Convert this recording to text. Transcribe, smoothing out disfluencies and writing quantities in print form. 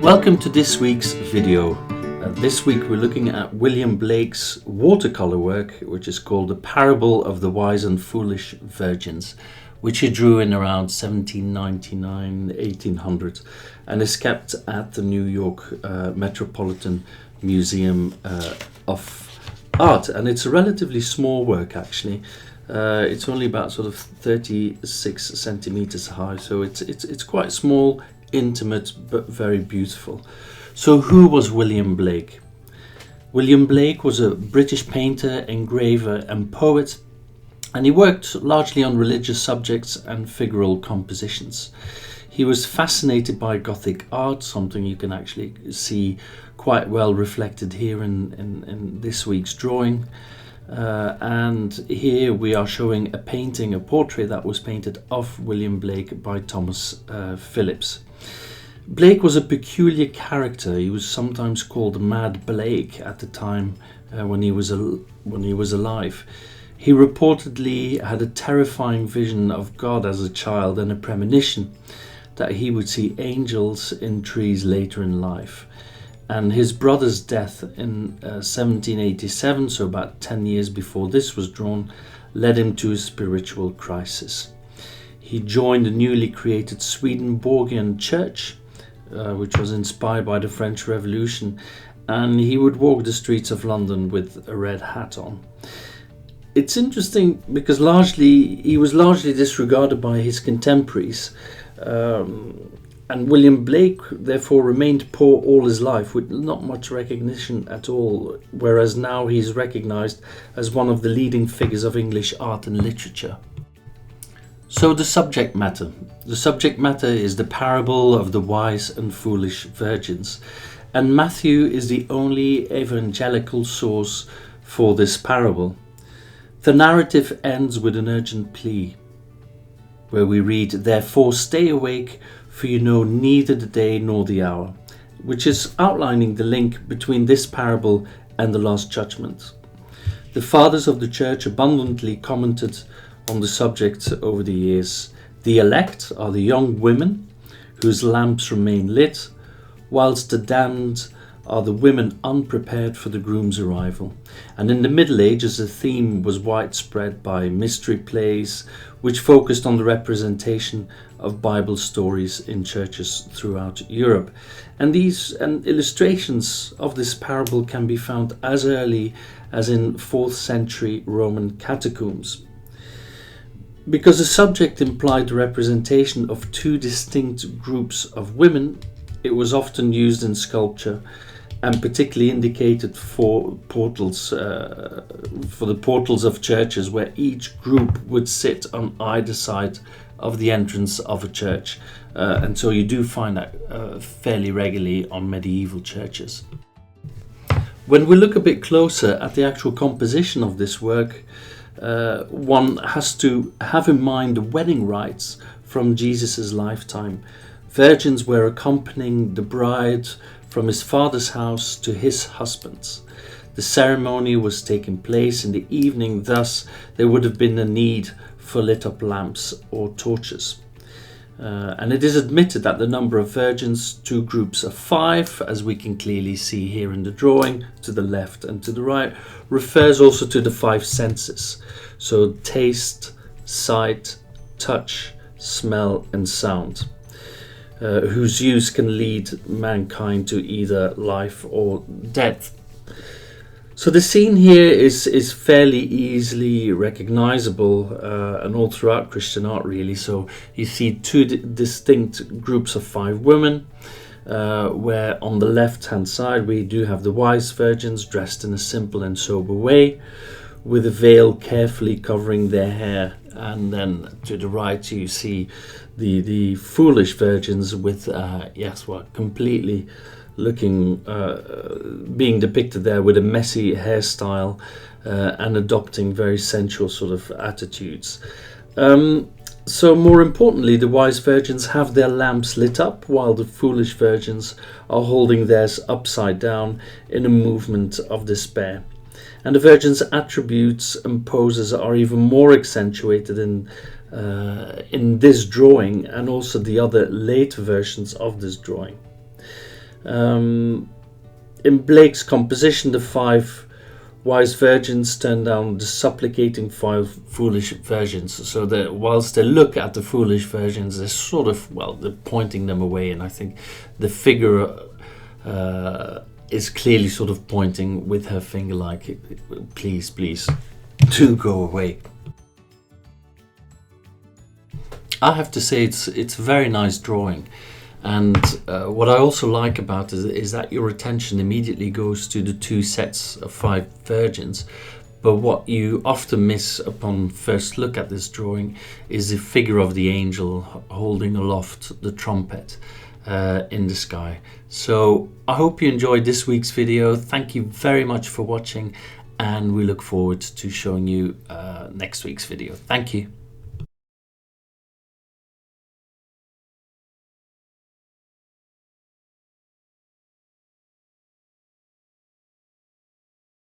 Welcome to this week's video. This week we're looking at William Blake's watercolor work, which is called The Parable of the Wise and Foolish Virgins, which he drew in around 1799, 1800, and is kept at the New York Metropolitan Museum of Art. And it's a relatively small work, actually. It's only about sort of 36 centimeters high, so it's quite small, intimate, but very beautiful. So who was William Blake? William Blake was a British painter, engraver and poet, and he worked largely on religious subjects and figural compositions. He was fascinated by Gothic art, something you can actually see quite well reflected here in this week's drawing. And here we are showing a portrait that was painted of William Blake by Thomas Phillips. Blake was a peculiar character. He was sometimes called Mad Blake at the time when he was alive. He reportedly had a terrifying vision of God as a child and a premonition that he would see angels in trees later in life. And his brother's death in 1787, so about 10 years before this was drawn, led him to a spiritual crisis. He joined the newly created Swedenborgian church, which was inspired by the French Revolution, and he would walk the streets of London with a red hat on. It's interesting because he was largely disregarded by his contemporaries, and William Blake therefore remained poor all his life with not much recognition at all, whereas now he's recognized as one of the leading figures of English art and literature. So the subject matter. The subject matter is the parable of the wise and foolish virgins, and Matthew is the only evangelical source for this parable. The narrative ends with an urgent plea, where we read, "Therefore stay awake, for you know neither the day nor the hour," which is outlining the link between this parable and the Last Judgment. The fathers of the church abundantly commented on the subject over the years. The elect are the young women whose lamps remain lit, whilst the damned are the women unprepared for the groom's arrival. And in the Middle Ages, the theme was widespread by mystery plays, which focused on the representation of Bible stories in churches throughout Europe. And illustrations of this parable can be found as early as in 4th century Roman catacombs. Because the subject implied the representation of two distinct groups of women, it was often used in sculpture and particularly indicated for portals, for the portals of churches, where each group would sit on either side of the entrance of a church. And so you do find that fairly regularly on medieval churches. When we look a bit closer at the actual composition of this work, one has to have in mind the wedding rites from Jesus' lifetime. Virgins were accompanying the bride from his father's house to his husband's. The ceremony was taking place in the evening, thus there would have been a need for lit up lamps or torches. And it is admitted that the number of virgins, two groups of 5, as we can clearly see here in the drawing, to the left and to the right, refers also to the 5 senses. So taste, sight, touch, smell and sound, whose use can lead mankind to either life or death. So the scene here is fairly easily recognizable and all throughout Christian art, really. So you see two distinct groups of 5 women, where on the left hand side we do have the wise virgins dressed in a simple and sober way, with a veil carefully covering their hair, and then to the right you see the foolish virgins with completely looking being depicted there with a messy hairstyle and adopting very sensual sort of attitudes. So more importantly, the wise virgins have their lamps lit up, while the foolish virgins are holding theirs upside down in a movement of despair. And the virgin's attributes and poses are even more accentuated in this drawing, and also the other late versions of this drawing. In Blake's composition, the 5 wise virgins turn down the supplicating 5 foolish virgins, so that whilst they look at the foolish virgins, they're sort of, well, they're pointing them away. And I think the figure is clearly sort of pointing with her finger like, please, please, do go away. I have to say it's a very nice drawing, and what I also like about it is that your attention immediately goes to the 2 sets of 5 virgins, but what you often miss upon first look at this drawing is the figure of the angel holding aloft the trumpet in the sky. So I hope you enjoyed this week's video. Thank you very much for watching, and we look forward to showing you next week's video. Thank you.